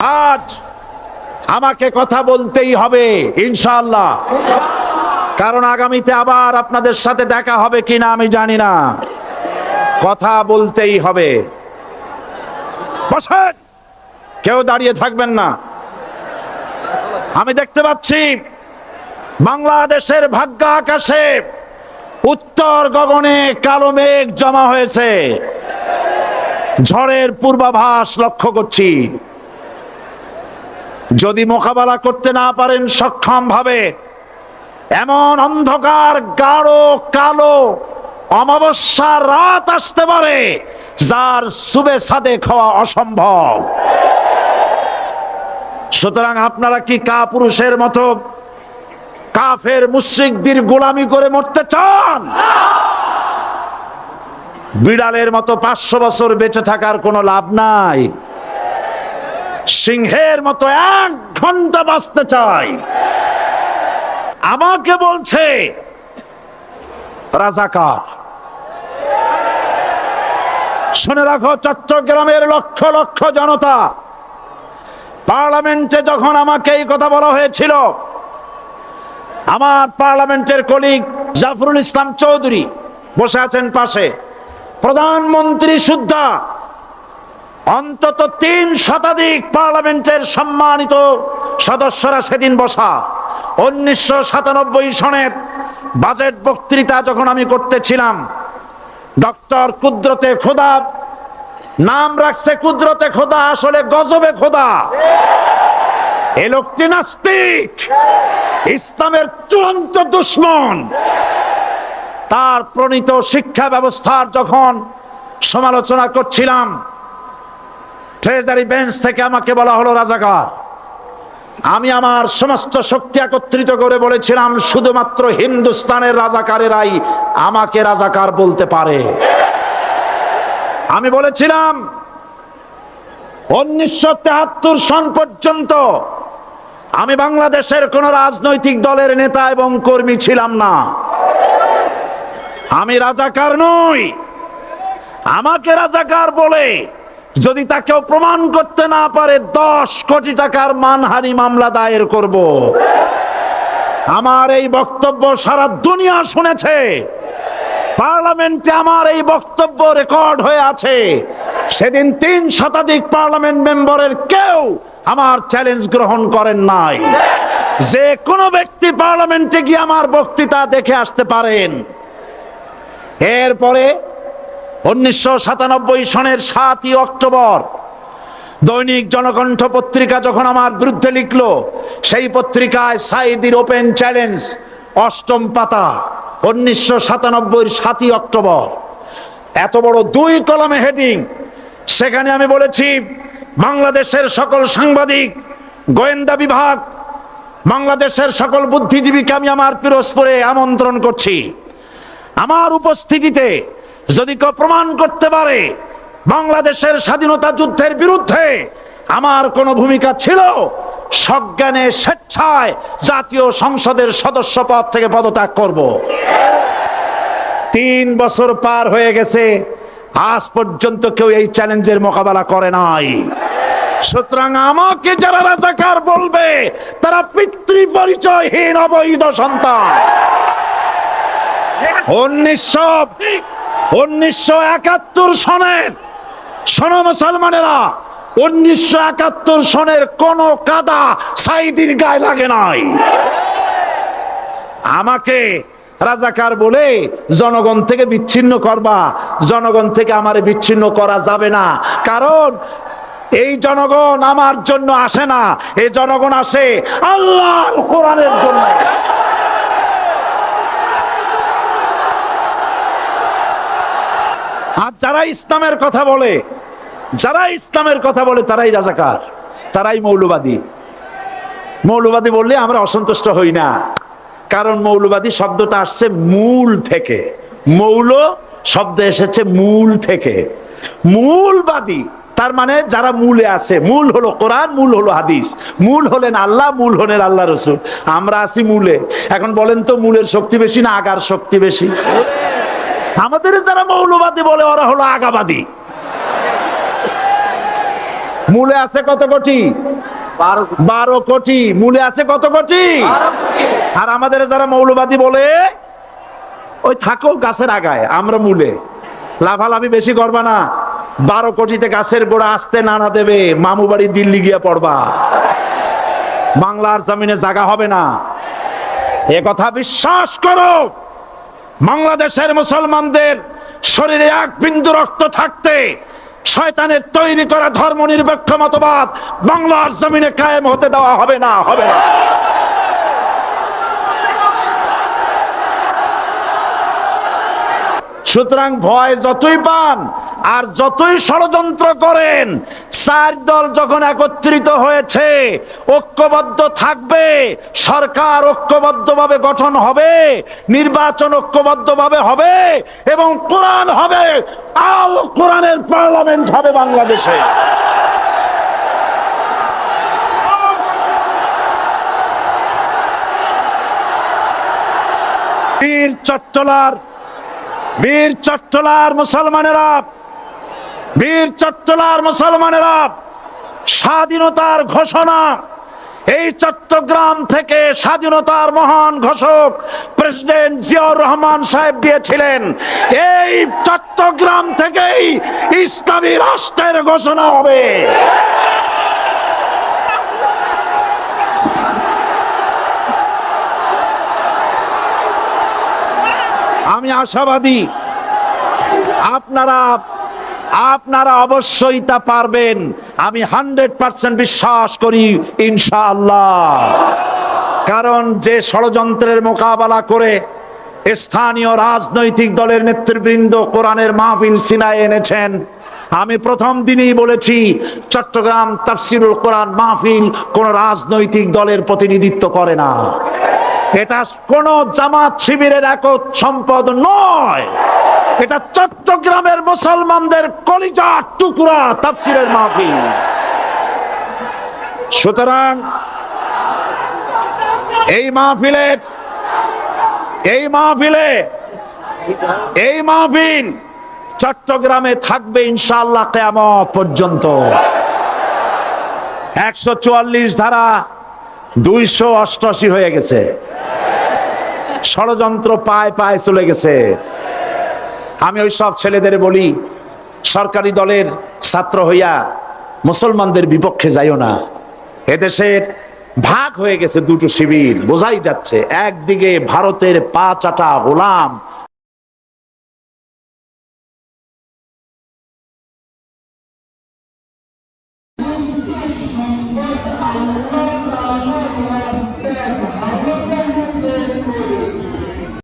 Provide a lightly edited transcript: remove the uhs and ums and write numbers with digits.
আজ আমাকে কথা বলতেই হবে ইনশাআল্লাহ, কারণ আগামীতে আবার আপনাদের সাথে দেখা হবে কিনা আমি জানি না। কথা বলতেই হবে। বসেন, কেউ দাঁড়িয়ে থাকবেন না। আমি দেখতে পাচ্ছি বাংলাদেশের ভাগ্য আকাশে উত্তর গগনে কালো মেঘ জমা হয়েছে। ঝড়ের পূর্বাভাস লক্ষ্য করছি। যদি মোকাবেলা করতে না পারেন সক্ষম ভাবে, এমন অন্ধকার গাঢ় কালো অমাবস্যার রাত আসতে পারে যার সুবে সাদেক হওয়া অসম্ভব। সুতরাং আপনারা কি কাপুরুষের মতো কাফের মুশরিকদের গোলামি করে মরতে চান? বিড়ালের মতো 500 বছর বেঁচে থাকার কোনো লাভ নাই। সিংহের মতো 1 ঘন্টা বাঁচতে চাই। আমাকে বলছে রাজাকার। শুনে রাখো, চট্টগ্রামের লক্ষ লক্ষ জনতা, পার্লামেন্টে যখন আমাকে এই কথা বলা হয়েছিল, আমার পার্লামেন্টের কলিগ জাফরুল ইসলাম চৌধুরী বসে আছেন পাশে, প্রধানমন্ত্রী সুদ্ধা, অন্তত 3 শতাধিক পার্লামেন্টের সম্মানিত সদস্যরা সেদিন বসা। 1997 সনের বাজেট বক্তৃতা যখন আমি করতেছিলাম, ডক্টর কুদরতে খোদা, নাম রাখছে কুদরতে খোদা, আসলে গজবে খোদা। এই লোকটি নাস্তিক, ইসলামের চূড়ান্ত দুশমন। তার প্রণীত শিক্ষা ব্যবস্থার যখন সমালোচনা করছিলাম, ট্রেজারি বেঞ্চ থেকে আমাকে বলা হলো রাজাকার। আমি আমার সমস্ত শক্তি একত্রিত করে বলেছিলাম, শুধুমাত্র হিন্দুস্তানের রাজাকারেরাই আমাকে রাজাকার বলতে পারে। আমি বলেছিলাম 1973 সন পর্যন্ত আমি বাংলাদেশের কোন রাজনৈতিক দলের নেতা এবং কর্মী ছিলাম না। আমি রাজাকার নই। আমাকে রাজাকার বলে যদি তাকেও প্রমাণ করতে না পারে, 10 কোটি টাকার মানহানি মামলা দায়ের করব। আমার এই বক্তব্য সারা দুনিয়া শুনেছে। পার্লামেন্টে আমার এই বক্তব্য রেকর্ড হয়ে আছে। সেদিন 3 শতাধিক পার্লামেন্ট মেম্বারের কেউ আমার চ্যালেঞ্জ গ্রহণ করেন নাই। যে কোনো ব্যক্তি পার্লামেন্টে গিয়ে আমার বক্তৃতা দেখে আসতে পারেন। এরপরে 1997 সনের 7ই অক্টোবর দৈনিক জনকণ্ঠ পত্রিকা যখন আমার বিরুদ্ধে লিখলো, সেই পত্রিকায় সাইদির ওপেন চ্যালেঞ্জ 8ম পাতা, 1997 7ই অক্টোবর, এত বড় 2 কলামে হেডিং। সেখানে আমি বলেছি, বাংলাদেশের সকল সাংবাদিক, গোয়েন্দা বিভাগ, বাংলাদেশের সকল বুদ্ধিজীবীকে আমি আমার পিরোজপুরে আমন্ত্রণ করছি। আমার উপস্থিতিতে যদি কেউ প্রমাণ করতে পারে বাংলাদেশের স্বাধীনতা যুদ্ধের বিরুদ্ধে আমার কোনো ভূমিকা ছিল, সজ্ঞানে স্বেচ্ছায় জাতীয় সংসদের সদস্য পদ থেকে পদত্যাগ করব। 3 বছর পার হয়ে গেছে, আজ পর্যন্ত কেউ এই চ্যালেঞ্জের মোকাবেলা করে নাই। সুতরাং আমাকে যারা রাজাকার বলবে, তারা পিতৃ পরিচয়হীন অবৈধ সন্তান। 1971 সনের, শোনো মুসলমানেরা, 1971 সনের কোন কাদা সাইদির গায়ে লাগে নাই। আমাকে রাজাকার বলে জনগণ থেকে বিচ্ছিন্ন করবা। জনগণ থেকে আমারে বিচ্ছিন্ন করা যাবে না, কারণ এই জনগণ আমার জন্য আসে না। এই জনগণ আসে আল্লাহর কোরআনের জন্য। আর যারা ইসলামের কথা বলে, তারাই রাজাকার, তারাই মৌলবাদী। মৌলবাদী বললে আমরা অসন্তুষ্ট হই না, কারণ মৌলবাদী শব্দটা আসছে মূল থেকে। মৌল শব্দ এসেছে মূল থেকে। মূলবাদী তার মানে যারা মূলে আছে। মূল হলো কোরআন, মূল হলো হাদিস, মূল হলেন আল্লাহ, মূল হলেন আল্লাহ রসুল। আমরা আছি মূলে। এখন বলেন তো, মূলের শক্তি বেশি না আগার শক্তি বেশি? আমাদের যারা মৌলবাদী বলে ওরা হলো আগাবাদী। মূলে আছে কত কোটি? 12 কোটি। মূলে আছে কত কোটি? আর আমাদের যারা মৌলবাদী বলে ওই থাকো গাছের আগায়, আমরা মূলে। লাফালাফি বেশি করবা না, 12 কোটিতে গাছের গোড়া আসতে নানা দেবে, মামু বাড়ি দিল্লি গিয়ে পড়বা, বাংলার জমিনে জায়গা হবে না। এ কথা বিশ্বাস করো। বাংলাদেশের মুসলমানদের শরীরে এক বিন্দু রক্ত থাকতে শয়তানের তৈরি করা ধর্মনিরপেক্ষ মতবাদ বাংলার জমিনে কায়েম হতে দেওয়া হবে না, হবে না। সুতরাং ভয় যতই পান আর যতই ষড়যন্ত্র করেন, চার দল যখন একত্রিত হয়েছে, ঐক্যবদ্ধ থাকবে, সরকার ঐক্যবদ্ধভাবে গঠন হবে, নির্বাচন ঐক্যবদ্ধভাবে হবে এবং কোরআন হবে, আল কোরআনের পার্লামেন্ট হবে বাংলাদেশে। বীর চট্টলার মুসলমানেরা, বীর চট্টলার মুসলমানেরা স্বাধীনতার ঘোষণা এই চট্টগ্রাম থেকে স্বাধীনতার মহান ঘোষক প্রেসিডেন্ট জিয়াউর রহমান সাহেব দিয়েছিলেন। এই চট্টগ্রাম থেকেই ইসলামী রাষ্ট্রের ঘোষণা হবে। আমি আশাবাদী আপনারা অবশ্যই তা পারবেন। আমি 100% বিশ্বাস করি ইনশাআল্লাহ। কারণ যে ষড়যন্ত্রের মোকাবেলা করে স্থানীয় রাজনৈতিক দলের নেতৃবৃন্দ কোরআনের মাহফিল সিনায় এনেছেন, আমি প্রথম দিনই বলেছি চট্টগ্রাম তাফসিরুল কোরআন মাহফিল কোন রাজনৈতিক দলের প্রতিনিধিত্ব করে না। এটা কোন জামাত শিবিরের একক সম্পদ নয়, এটা চট্টগ্রামের মুসলমানদের কলিজার টুকরা তাফসিরের মাহফিল। সুতরাং এই মাহফিল চট্টগ্রামে থাকবে ইনশাআল্লাহ কিয়ামত পর্যন্ত। 144 ধারা 288 হয়ে গেছে, ষড়যন্ত্র পায় পায় চলে গেছে। আমি ওই সব ছেলেদের বলি, সরকারি দলের ছাত্র হইয়া মুসলমানদের বিপক্ষে যাইও না। এদেশের ভাগ হয়ে গেছে দুটো শিবির, বোঝাই যাচ্ছে। একদিকে ভারতের পা চাটা গোলাম,